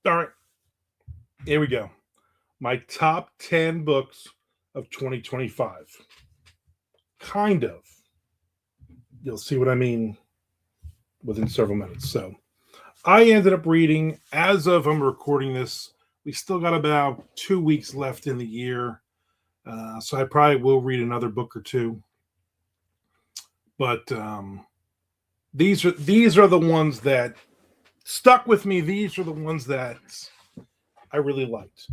All right, here we go. My top 10 books of 2025. Kind of. You'll see what I mean within several minutes. So, I ended up reading, as of I'm recording this, we still got about 2 weeks left in the year. So, I probably will read another book or two. But these are the ones that stuck with me. These are the ones that I really liked.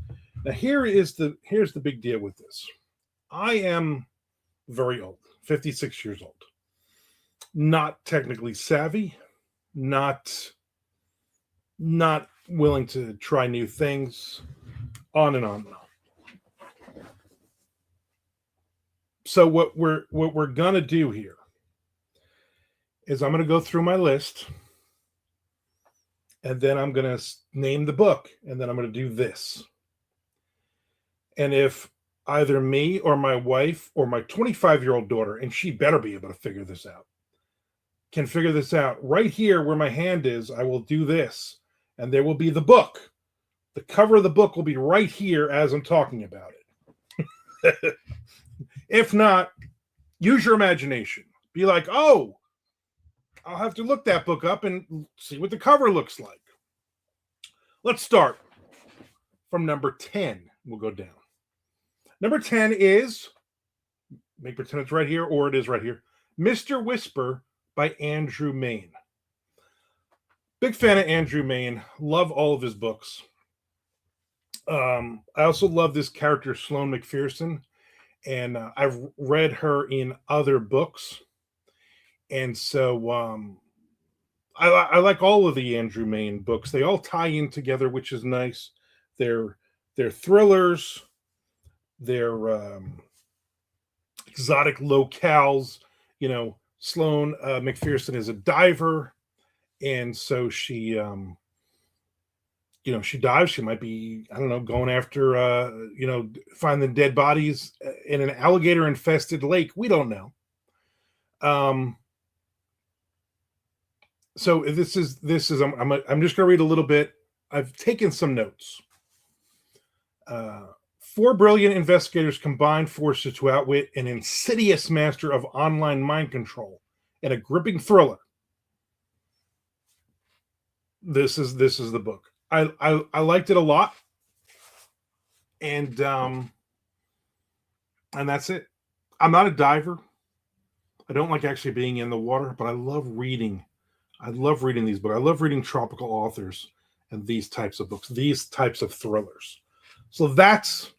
Now here's the big deal with this. I am very old, 56 years old. Not technically savvy, not not willing to try new things, on and on and on. So what we're gonna do here is I'm gonna go through my list, and then I'm gonna name the book, and then I'm gonna do this. And if either me or my wife or my 25-year-old daughter, and she better be able to figure this out, can figure this out right here where my hand is, I will do this, and there will be the book. The cover of the book will be right here as I'm talking about it. If not, use your imagination. Be like, oh, I'll have to look that book up and see what the cover looks like. Let's start from number 10. We'll go down. Number 10 is, make pretend it's right here, or it is right here, Mr. Whisper by Andrew Mayne. Big fan of Andrew Mayne. Love all of his books. I also love this character, Sloane McPherson, and I've read her in other books. And so I like all of the Andrew Mayne books. They all tie in together, which is nice. They're thrillers. They're exotic locales. You know, Sloane McPherson is a diver, and so she she dives. She might be, I don't know, going after finding dead bodies in an alligator infested lake. We don't know. So this is I'm just going to read a little bit. I've taken some notes. Four brilliant investigators combine forces to outwit an insidious master of online mind control in a gripping thriller. This is the book. I liked it a lot, and that's it. I'm not a diver. I don't like actually being in the water, but I love reading. I love reading these books. I love reading tropical authors and these types of books, these types of thrillers. So that's,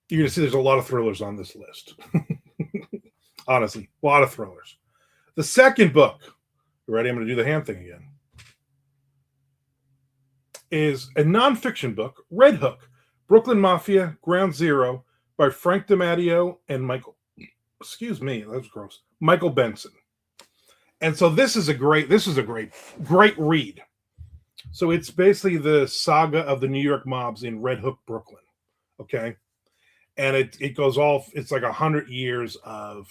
you're going to see there's a lot of thrillers on this list. Honestly, a lot of thrillers. The second book, you ready? I'm going to do the hand thing again. Is a nonfiction book, Red Hook, Brooklyn Mafia, Ground Zero, by Frank DiMatteo and Michael. Excuse me, that was gross. Michael Benson. And so this is a great read. So it's basically the saga of the New York mobs in Red Hook, Brooklyn. Okay. And it goes off, it's like 100 years of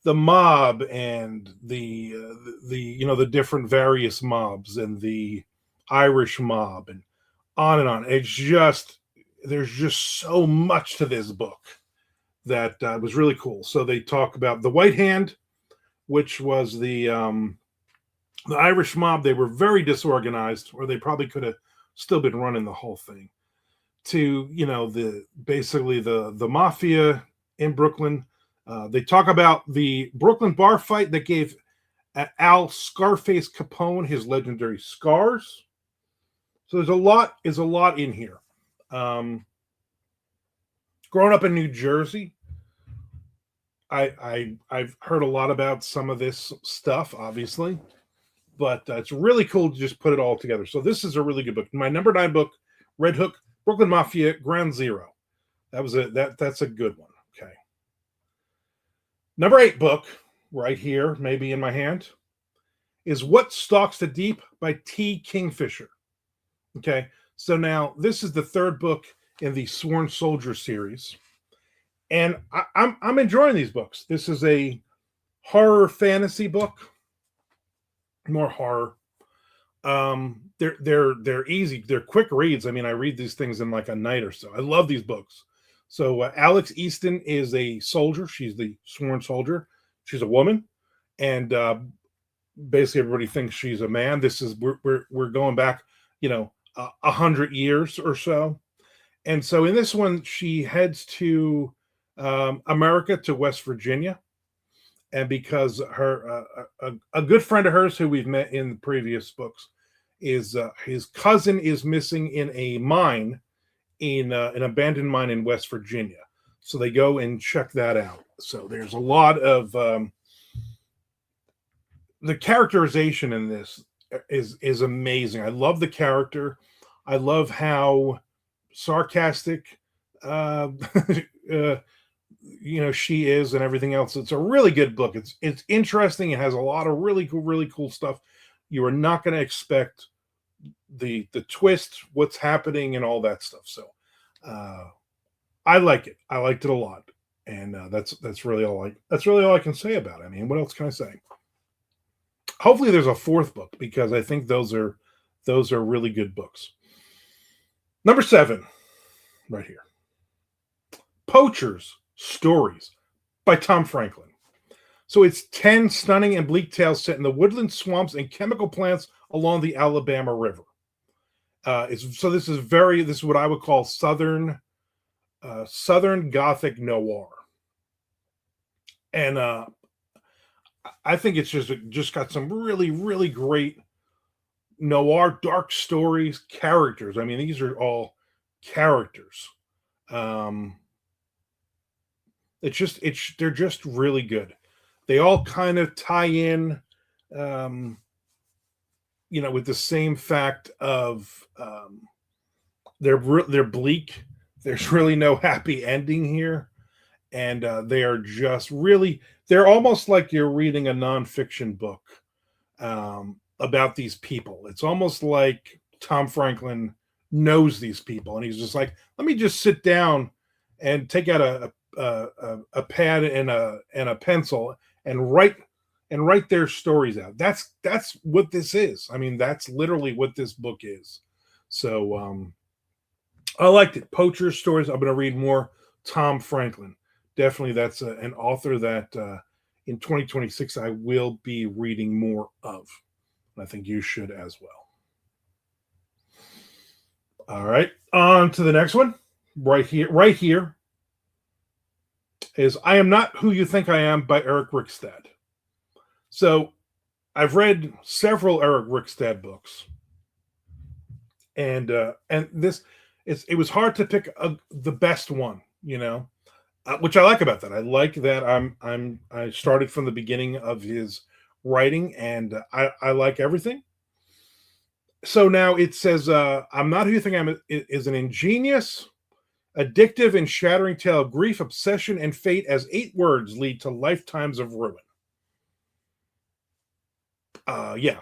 the mob and the different various mobs and the Irish mob and on and on. It's just, there's just so much to this book that was really cool. So they talk about the White Hand, which was the Irish mob. They were very disorganized, or they probably could have still been running the whole thing. To the Mafia in Brooklyn. They talk about the Brooklyn bar fight that gave Al Scarface Capone his legendary scars. So there's a lot in here. Growing up in New Jersey, I've heard a lot about some of this stuff, obviously, but it's really cool to just put it all together. So this is a really good book. My number 9 book, Red Hook, Brooklyn Mafia, Ground Zero. That's a good one. Okay. Number 8 book, right here, maybe in my hand, is What Stalks the Deep by T. Kingfisher. Okay. So now this is the 3rd book in the Sworn Soldier series. And I'm enjoying these books. This is a horror fantasy book, more horror. They're easy. They're quick reads. I mean, I read these things in like a night or so. I love these books. So Alex Easton is a soldier. She's the sworn soldier. She's a woman, and basically everybody thinks she's a man. This is we're going back, 100 years or so. And so in this one, she heads to America, to West Virginia, and because her a good friend of hers who we've met in the previous books is his cousin is missing in a mine, in an abandoned mine in West Virginia. So they go and check that out. So there's a lot of the characterization in this is amazing. I love the character. I love how sarcastic uh, she is and everything else. It's a really good book. It's interesting. It has a lot of really cool stuff. You are not going to expect the twist, what's happening, and all that stuff. So I like it. I liked it a lot, and that's really all I can say about it. I mean, what else can I say? Hopefully, there's a fourth book, because I think those are really good books. Number 7, right here. Poachers Stories by Tom Franklin. So it's 10 stunning and bleak tales set in the woodland, swamps, and chemical plants along the Alabama River. This is what I would call Southern Gothic noir, and I think it's just got some really great noir, dark stories, characters. I mean, these are all characters. They're just really good. They all kind of tie in, with the same fact of they're bleak. There's really no happy ending here, and they are just really. They're almost like you're reading a nonfiction book about these people. It's almost like Tom Franklin knows these people, and he's just like, let me just sit down and take out a pad and a pencil and write their stories out. That's what this is. I mean, that's literally what this book is. So I liked it. Poacher Stories. I'm going to read more Tom Franklin. Definitely, that's an author that in 2026 I will be reading more of. I think you should as well. All right, on to the next one. Right here is I Am Not Who You Think I Am by Eric Rickstad. So I've read several Eric Rickstad books, and it was hard to pick the best one, which I like about that. I like that I started from the beginning of his writing, and I like everything. So now it says, I'm Not Who You Think I Am is an ingenious, addictive, and shattering tale of grief, obsession, and fate as 8 words lead to lifetimes of ruin.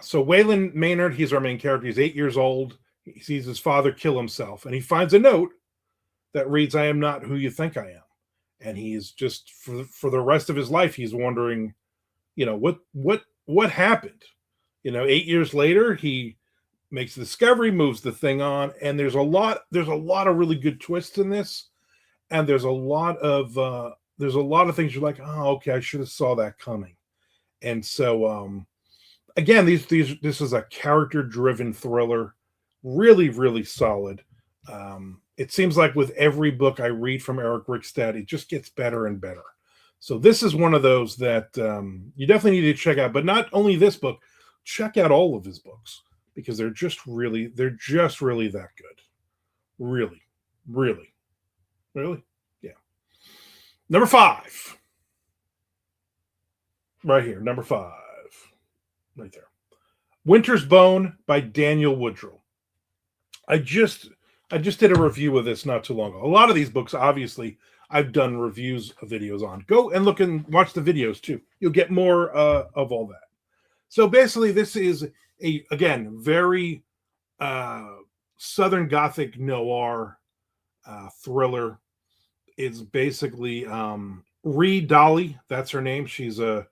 So Waylon Maynard, he's our main character. He's 8 years old. He sees his father kill himself, and he finds a note that reads, I am not who you think I am. And he's just, for the rest of his life, he's wondering, what happened? 8 years later, he makes the discovery, moves the thing on, and there's a lot of really good twists in this, and there's a lot of things you're like, oh, okay, I should have saw that coming. And so again, this is a character-driven thriller, really solid. It seems like with every book I read from Eric Rickstad, it just gets better and better. So this is one of those that you definitely need to check out. But not only this book, check out all of his books, because they're just really that good. Really. Yeah. Number 5. Right here, number 5. Right there. Winter's Bone by Daniel Woodrell. I just did a review of this not too long ago. A lot of these books, obviously, I've done reviews of videos on. Go and look and watch the videos too. You'll get more of all that. So basically, this is again, very Southern Gothic noir thriller. It's basically Ree Dolly, that's her name. She's a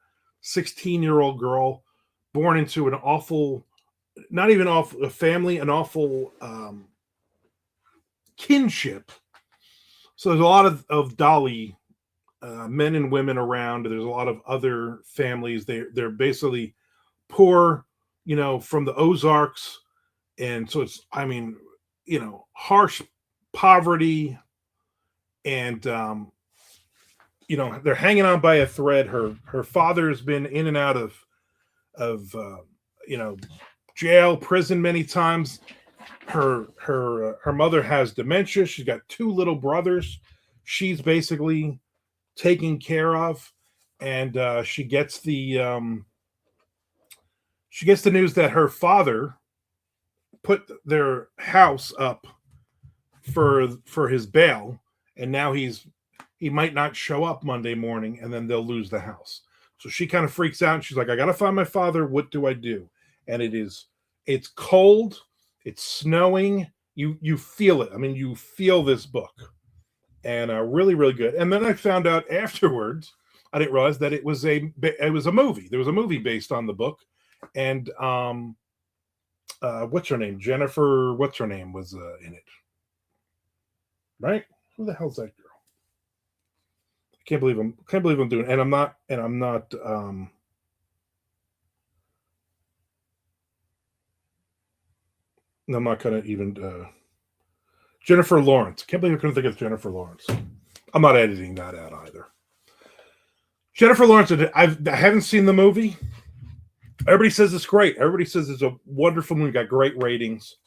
16-year-old girl born into an awful not even awful a family, an awful kinship. So there's a lot of Dolly men and women around. There's a lot of other families. They're basically poor, from the Ozarks, and so it's harsh poverty, and they're hanging on by a thread. Her father's been in and out of jail, prison many times. Her mother has dementia. She's got two little brothers. She's basically taken care of, and she gets the news that her father put their house up for his bail, and now he might not show up Monday morning, and then they'll lose the house. So she kind of freaks out, and she's like, I gotta find my father. What do I do? And it's cold, it's snowing. You feel it. I mean, you feel this book, and really, really good. And then I found out afterwards, I didn't realize that it was a movie. There was a movie based on the book, and what's her name? Jennifer. What's her name was in it? Right? Who the hell's that girl? Can't believe I'm doing, and I'm not I'm not gonna even Jennifer Lawrence. Can't believe I couldn't think of Jennifer Lawrence. I'm not editing that out either. Jennifer Lawrence. I haven't seen the movie. Everybody says it's great. Everybody says it's a wonderful movie. Got great ratings.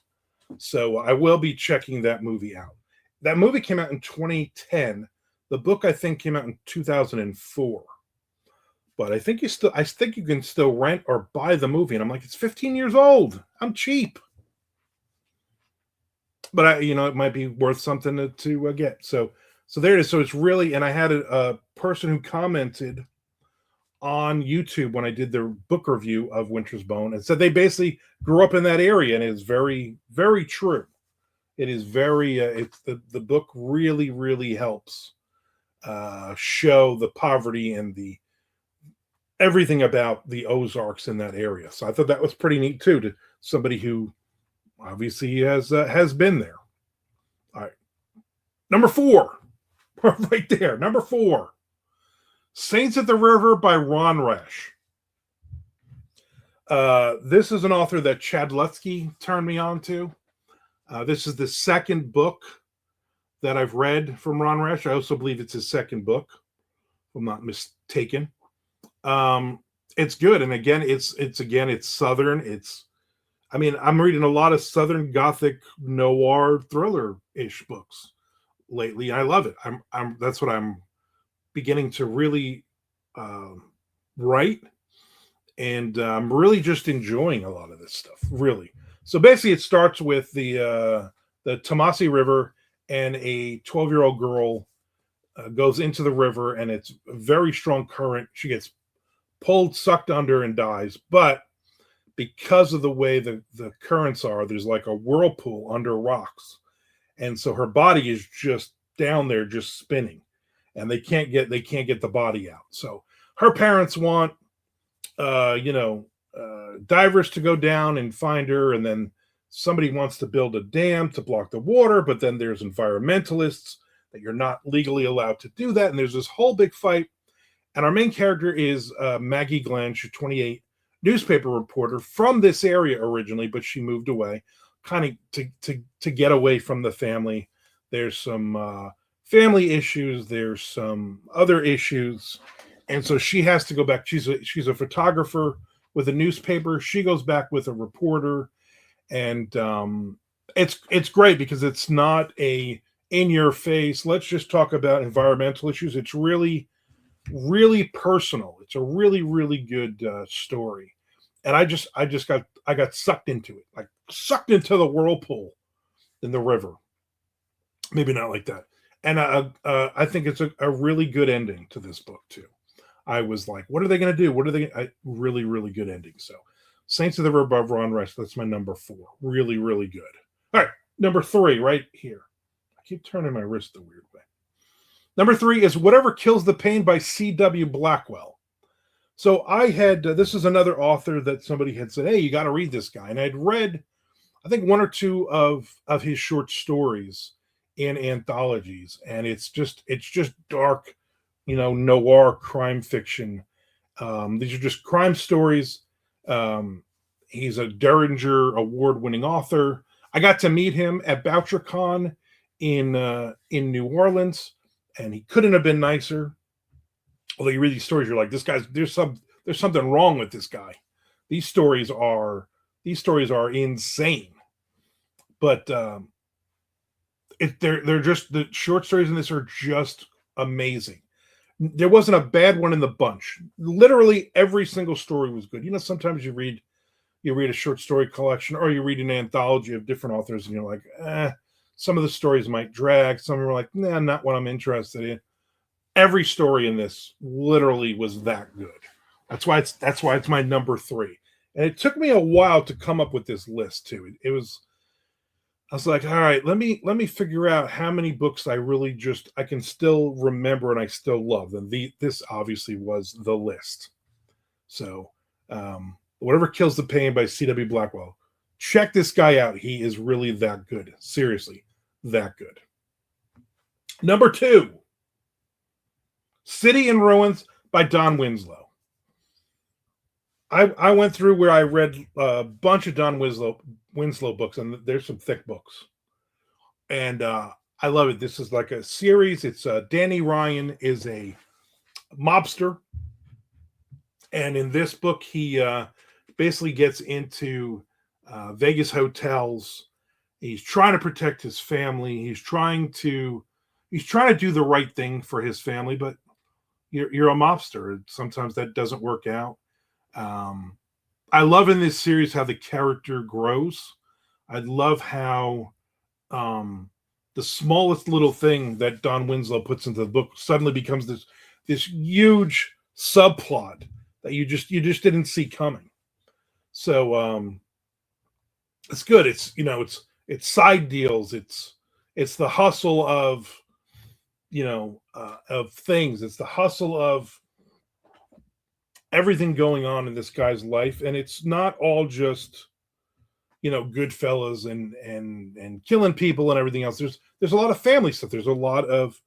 So I will be checking that movie out. That movie came out in 2010. The book, I think, came out in 2004. But I think you can still rent or buy the movie. And I'm like, it's 15 years old. I'm cheap. But it might be worth something to get. So there it is. So it's really, and I had a person who commented on YouTube when I did their book review of Winter's Bone and said they basically grew up in that area, and it's very, very true. It is very, it's the book really, really helps show the poverty and the everything about the Ozarks in that area. So I thought that was pretty neat too, to somebody who obviously has been there. All right, number 4, right there. Number 4, Saints at the River by Ron Rash. This is an author that Chad Lutsky turned me on to. This is the second book that I've read from Ron Rash. I also believe it's his second book, if I'm not mistaken. It's good, and again, it's Southern. I'm reading a lot of Southern Gothic noir thriller-ish books lately. I love it. That's what I'm beginning to really write, and I'm really just enjoying a lot of this stuff. Really. So basically, it starts with the Tomasi River, and a 12-year-old girl goes into the river, and it's a very strong current. She gets pulled, sucked under, and dies. But because of the way the currents are, there's like a whirlpool under rocks, and so her body is just down there, just spinning, and they can't get the body out. So her parents want divers to go down and find her, and then somebody wants to build a dam to block the water, but then there's environmentalists that you're not legally allowed to do that, and there's this whole big fight. And our main character is Maggie Glenn. She's 28, newspaper reporter from this area originally, but she moved away, kind of to get away from the family. There's some family issues. There's some other issues, and so she has to go back. She's a photographer with a newspaper. She goes back with a reporter, and it's great because it's not a in your face, let's just talk about environmental issues. It's really, really personal. It's a really, really good story, and I got sucked into it, like sucked into the whirlpool in the river. Maybe not like that. And I think it's a really good ending to this book too. I was like, what are they going to do? What are they? Really, really good ending. So, Saints of the River by Ron Rash. That's my number 4. Really, really good. All right, number 3 right here. I keep turning my wrist the weird way. Number 3 is Whatever Kills the Pain by C.W. Blackwell. So I had this is another author that somebody had said, "Hey, you got to read this guy," and I'd read, I think, one or two of his short stories in anthologies, and it's just dark, noir crime fiction. These are just crime stories. Um, he's a Derringer award-winning author. I got to meet him at BoucherCon in New Orleans, and he couldn't have been nicer. Although you read these stories, you're like, this guy's there's something wrong with this guy. These stories are these stories are insane, but they're just the short stories in this are just amazing. There wasn't a bad one in the bunch. Literally every single story was good. Sometimes you read a short story collection or you read an anthology of different authors, and you're like, some of the stories might drag. Some are like, nah, not what I'm interested in. Every story in this literally was that good. That's why it's my number three. And it took me a while to come up with this list too. It was I was like, all right, let me figure out how many books I can still remember and I still love. And this obviously was the list. So whatever kills the pain by C.W. Blackwell. Check this guy out. He is really that good. Seriously, that good. Number two, City in Ruins by Don Winslow. I went through where I read a bunch of Don Winslow books, and there's some thick books. And I love it. This is like a series. It's Danny Ryan is a mobster, and in this book, he basically gets into Vegas hotels. He's trying to protect his family. He's trying to do the right thing for his family, but you're a mobster. Sometimes that doesn't work out. Um, I love in this series how the character grows. I love how the smallest little thing that Don Winslow puts into the book suddenly becomes this huge subplot that you just didn't see coming. So it's good. It's side deals. It's the hustle of things. It's the hustle of everything going on in this guy's life, and it's not all just Goodfellas and killing people and everything else. There's a lot of family stuff. There's a lot of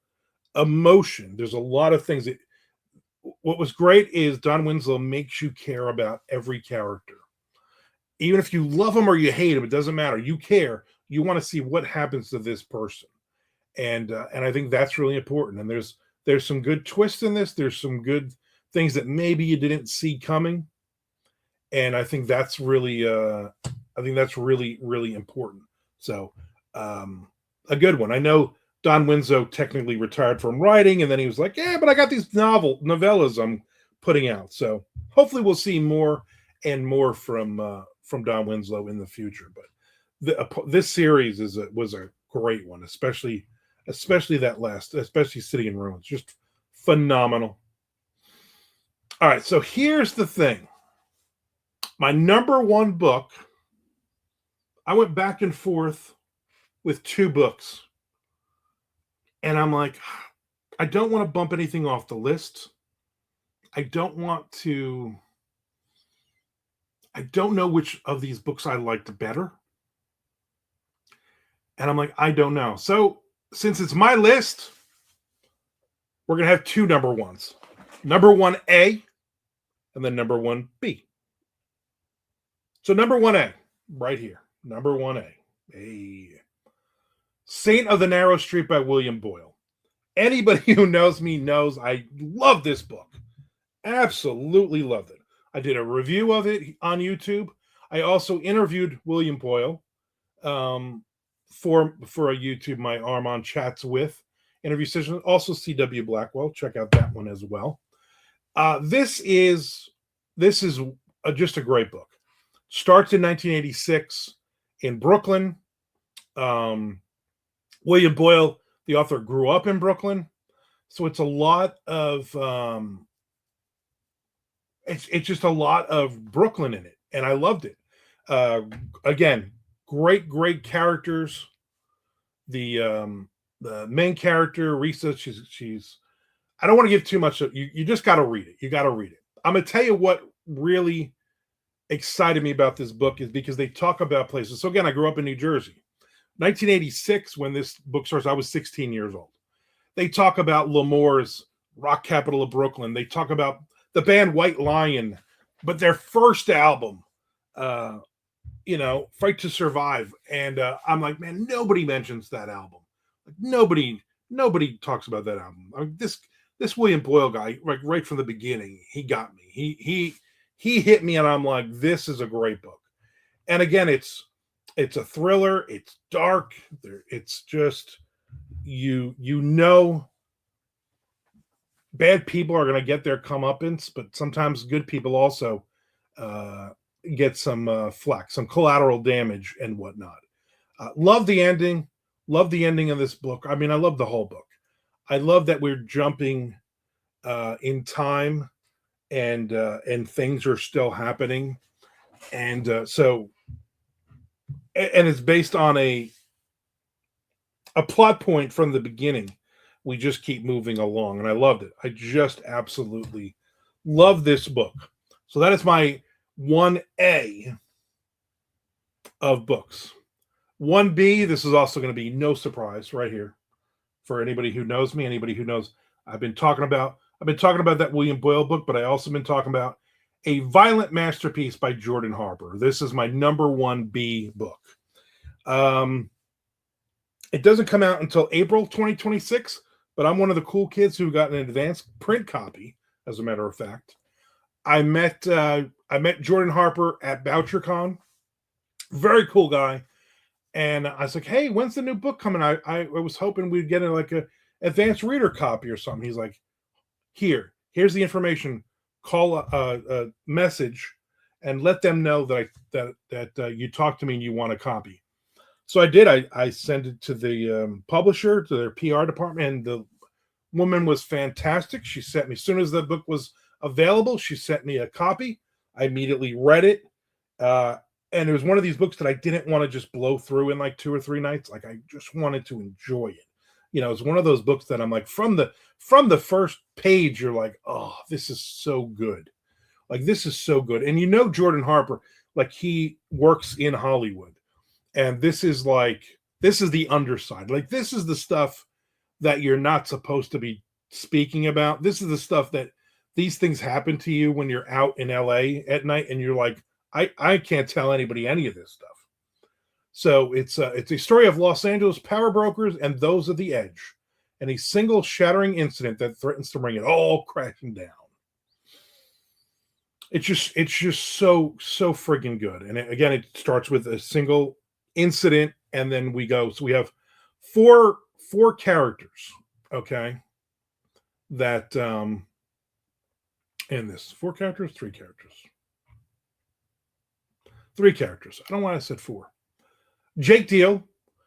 emotion. There's a lot of things. What was great is Don Winslow makes you care about every character, even if you love them or you hate them. It doesn't matter. You care. You want to see what happens to this person, and I think that's really important. And there's some good twists in this. There's some good things that maybe you didn't see coming, and I think that's really really important. So a good one. I know Don Winslow technically retired from writing, and then he was like, "Yeah, but I got these novellas I'm putting out." So hopefully we'll see more and more from Don Winslow in the future. But this series was a great one, especially that last, especially City in Ruins, just phenomenal. All right, so here's the thing. My number one book, I went back and forth with two books. And I'm like, I don't want to bump anything off the list. I don't want to. I don't know which of these books I liked better. And I'm like, I don't know. So since it's my list, we're going to have two number ones. Number 1A and then number 1B. So number 1A, right here. Number 1A. A Saint of the Narrow Street by William Boyle. Anybody who knows me knows I love this book. Absolutely loved it. I did a review of it on YouTube. I also interviewed William Boyle for a YouTube my Armand Chats With interview session. Also C.W. Blackwell. Check out that one as well. This is just a great book. Starts in 1986 in Brooklyn. William Boyle, the author, grew up in Brooklyn, so it's a lot of it's just a lot of Brooklyn in it, and I loved it. Again, great characters. The main character, Risa, she's I don't want to give too much. You just got to read it. You got to read it. I'm gonna tell you what really excited me about this book is because they talk about places. So again, I grew up in New Jersey. 1986, when this book starts, I was 16 years old. They talk about L'Amour's rock capital of Brooklyn. They talk about the band White Lion, but their first album, uh, Fight to Survive. And I'm like, man, nobody mentions that album. Like nobody talks about that album. I mean, this William Boyle guy, like right from the beginning, he got me. He hit me, and I'm like, this is a great book. And again, it's a thriller. It's dark. It's just you know bad people are going to get their comeuppance, but sometimes good people also uh, get some flack, some collateral damage and whatnot. Love the ending. Love the ending of this book. I mean, I love the whole book. I love that we're jumping in time and things are still happening, and and it's based on a plot point from the beginning. We just keep moving along, and I loved it. I just absolutely love this book. So that is my 1A of books. 1B, this is also going to be no surprise right here for anybody who knows me, anybody who knows I've been talking about that William Boyle book, but I also been talking about A Violent Masterpiece by Jordan Harper. This is my number 1B book. It doesn't come out until April 2026, but I'm one of the cool kids who got an advanced print copy, as a matter of fact. I met Jordan Harper at BoucherCon. Very cool guy. And I was like, hey, when's the new book coming? I was hoping we'd get like a advanced reader copy or something. He's like, here's the information. Call a message and let them know that you talked to me and you want a copy. So I did. I sent it to the publisher, to their PR department, and the woman was fantastic. She sent me, as soon as the book was available, she sent me a copy. I immediately read it. And it was one of these books that I didn't want to just blow through in like 2 or 3 nights. Like I just wanted to enjoy it. It's one of those books that I'm like, from the first page, you're like, oh, this is so good. Like, this is so good. And Jordan Harper, like, he works in Hollywood. And this is the underside. Like, this is the stuff that you're not supposed to be speaking about. This is the stuff that these things happen to you when you're out in LA at night and you're like, I can't tell anybody any of this stuff. So it's a story of Los Angeles power brokers and those of the edge, and a single shattering incident that threatens to bring it all crashing down. It's just so friggin' good. And again, it starts with a single incident, and then we have four characters, okay, that in this 4 characters, 3 characters. 3 characters. I don't know why I said 4. Jake Deal,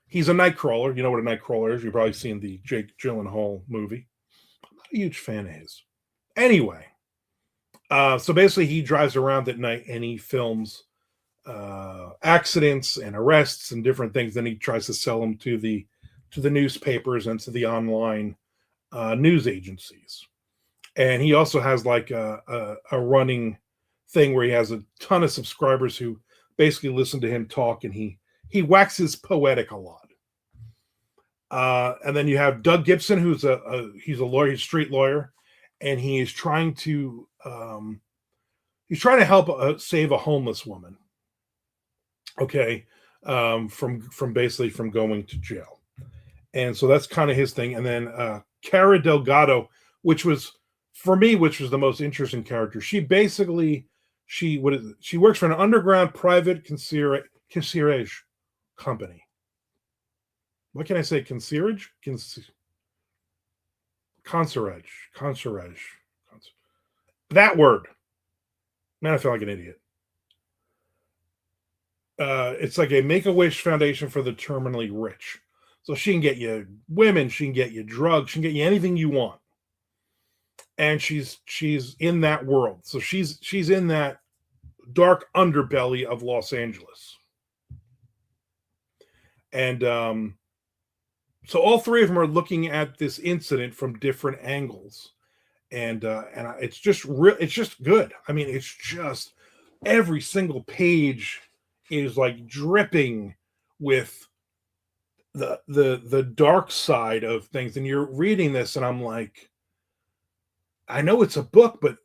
he's a Nightcrawler. You know what a Nightcrawler is. You've probably seen the Jake Gyllenhaal movie. I'm not a huge fan of his. Anyway, so basically he drives around at night and he films accidents and arrests and different things. Then he tries to sell them to the newspapers and to the online news agencies. And he also has like a running thing where he has a ton of subscribers who basically listen to him talk, and he waxes poetic a lot. And then you have Doug Gibson, who's he's a lawyer, he's a street lawyer, and he is trying to help save a homeless woman. Okay, from basically from going to jail, and so that's kind of his thing. And then Cara Delgado, which was the most interesting character. She basically she works for an underground private concierge company. What can I say? Concierge? Concierge. That word. Man, I feel like an idiot. It's like a Make-A-Wish foundation for the terminally rich. So she can get you women, she can get you drugs, she can get you anything you want. And she's in that world. So she's in that dark underbelly of Los Angeles. And so all 3 of them are looking at this incident from different angles. it's just real. It's just good. I mean, it's just every single page is like dripping with the dark side of things. And you're reading this, and I'm like, I know it's a book, but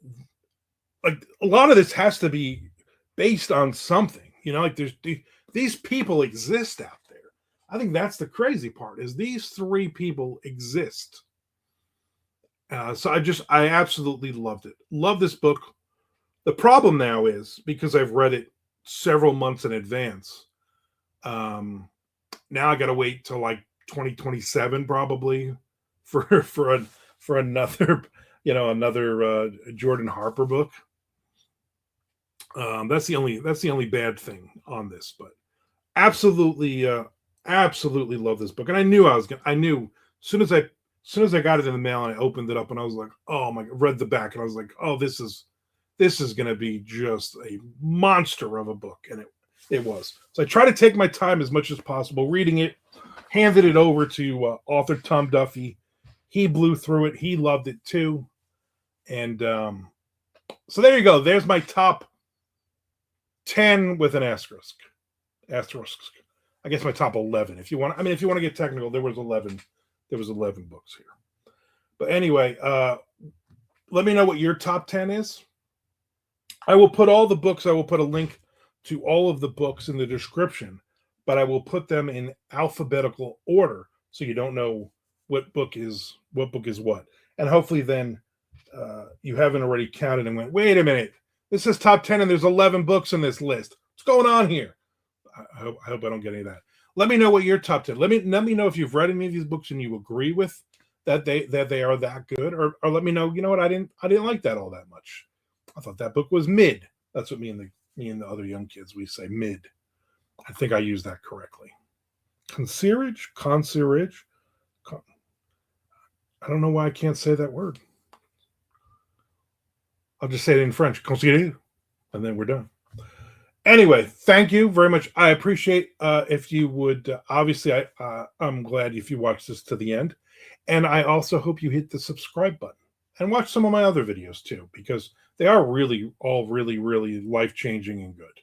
like a lot of this has to be based on something. Like these people exist out there. I think that's the crazy part is these three people exist. So I absolutely loved it. Love this book. The problem now is because I've read it several months in advance. Um, Now I got to wait till like 2027 probably for another another Jordan Harper book. That's the only bad thing on this, but absolutely absolutely love this book. And I knew as soon as I got it in the mail and I opened it up and I was like, oh my, read the back and I was like, oh, this is going to be just a monster of a book. And it was. So I try to take my time as much as possible reading it, handed it over to author Tom Duffy. He blew through it. He loved it too. And so there you go. There's my top 10 with an asterisk. I guess my top 11. If you want to get technical, there was 11 books here. But anyway, let me know what your top 10 is. I will put all the books, I will put a link to all of the books in the description, but I will put them in alphabetical order so you don't know what book is what. And hopefully then you haven't already counted and went, wait a minute, this is top 10 and there's 11 books in this list. What's going on here? I hope I don't get any of that. Let me know what your top 10. Let me know if you've read any of these books and you agree with that they are that good, or let me know, you know what, I didn't like that all that much. I thought that book was mid. That's what me and the other young kids, we say mid. I think I used that correctly. Concierge. I don't know why I can't say that word. I'll just say it in French. Concierge, and then we're done. Anyway, thank you very much. I appreciate if you would. Obviously, I'm glad if you watch this to the end, and I also hope you hit the subscribe button and watch some of my other videos too, because they are really all really life changing and good.